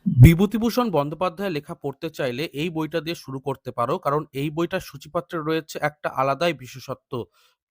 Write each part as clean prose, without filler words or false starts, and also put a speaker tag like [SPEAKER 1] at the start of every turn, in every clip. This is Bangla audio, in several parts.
[SPEAKER 1] বিভূতিভূষণ বন্দ্যোপাধ্যায়ের লেখা পড়তে চাইলে এই বইটা দিয়ে শুরু করতে পারো, কারণ এই বইটার সূচিপত্রে রয়েছে একটা আলাদাই বিশেষত্ব।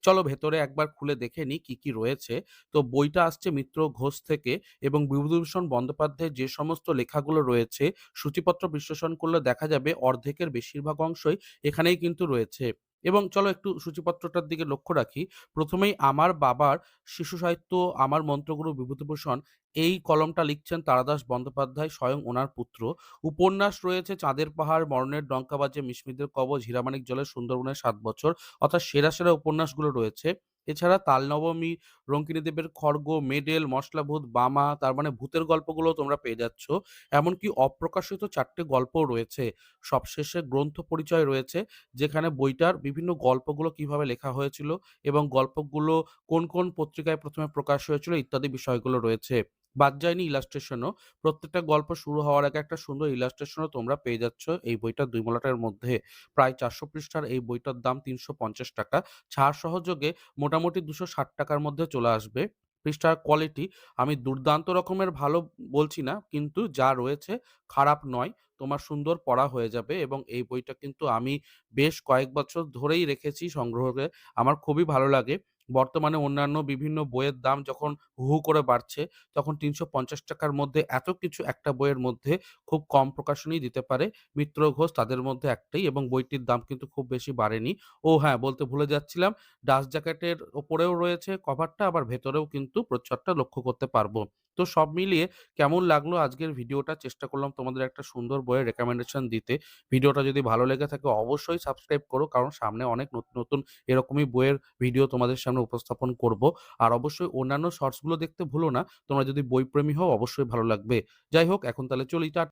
[SPEAKER 1] চলো ভেতরে একবার খুলে দেখে নি কি কি রয়েছে। তো বইটা আসছে মিত্র ঘোষ থেকে, এবং বিভূতিভূষণ বন্দ্যোপাধ্যায়ের যে সমস্ত লেখাগুলো রয়েছে সূচিপত্র বিশ্লেষণ করলে দেখা যাবে অর্ধেকের বেশিরভাগ অংশই এখানেই কিন্তু রয়েছে। এবং চলো একটু সূচিপত্রটার দিকে লক্ষ্য রাখি। প্রথমেই আমার বাবার শিশু সাহিত্য, আমার মন্ত্রগুরু বিভূতিভূষণ, এই কলমটা লিখছেন তারাদাস বন্দ্যোপাধ্যায়, স্বয়ং ওনার পুত্র। উপন্যাস রয়েছে চাঁদের পাহাড়, মরণের ডঙ্কা বাজে, মিসমিদের কবচ, হীরামানিক জলের, সুন্দরবনের ৭ বছর, অর্থাৎ সেরা সেরা উপন্যাসগুলো রয়েছে। এছাড়া তালনবমী, রঙ্কিনী দেবের খড়গ, মেডেল, মশলাভূত, বামা, তার মানে ভূতের গল্পগুলো তোমরা পেয়ে যাচ্ছ। এমনকি অপ্রকাশিত ৪টে গল্পও রয়েছে। সবশেষে গ্রন্থ পরিচয় রয়েছে, যেখানে বইটার বিভিন্ন গল্পগুলো কিভাবে লেখা হয়েছিল এবং গল্পগুলো কোন কোন পত্রিকায় প্রথমে প্রকাশ হয়েছিল ইত্যাদি বিষয়গুলো রয়েছে। বাদ যায়নি ইলাস্ট্রেশনও। প্রত্যেকটা গল্প শুরু হওয়ার আগে একটা সুন্দর ইলাস্ট্রেশনও তোমরা পেয়ে যাচ্ছ এই বইটা ২ মলাটের মধ্যে। প্রায় ৪০০ পৃষ্ঠার এই বইটার দাম ৳৩৫০। ছাড় সহযোগে মোটামুটি ৳২৬০ মধ্যে চলে আসবে। পৃষ্ঠার কোয়ালিটি আমি দুর্দান্ত রকমের ভালো বলছি না, কিন্তু যা রয়েছে খারাপ নয়। তোমার সুন্দর পড়া হয়ে যাবে, এবং এই বইটা কিন্তু আমি বেশ কয়েক বছর ধরেই রেখেছি সংগ্রহ করে। আমার খুবই ভালো লাগে। বর্তমানে অন্যান্য বিভিন্ন বইয়ের দাম যখন হু, হু করে বাড়ছে, তখন ৳৩৫০ মধ্যে এত কিছু একটা বইয়ের মধ্যে খুব কম প্রকাশনীই দিতে পারে। মিত্র ঘোষ তাদের মধ্যে একটাই, এবং বইটির দাম কিন্তু খুব বেশি বাড়েনি। ও হ্যাঁ, বলতে ভুলে যাচ্ছিলাম, ডাস্ট জ্যাকেটের ওপরেও রয়েছে কভারটা, আবার ভেতরেও কিন্তু প্রচ্ছদটা লক্ষ্য করতে পারবো। তো সব মিলিয়ে কেমন লাগলো আজকের ভিডিওটা? চেষ্টা করলাম তোমাদের একটা সুন্দর বইয়ের রেকমেন্ডেশন দিতে। ভিডিওটা যদি ভালো লেগে থাকে অবশ্যই সাবস্ক্রাইব করো, কারণ সামনে অনেক নতুন, নতুন এরকমই বইয়ের ভিডিও তোমাদের সামনে উপস্থাপন করব। আর অবশ্যই অন্যান্য শর্টস গুলো দেখতে ভুলো না। তোমরা যদি বইপ্রেমী হও অবশ্যই ভালো লাগবে। যাই হোক, এখন তাহলে চলি।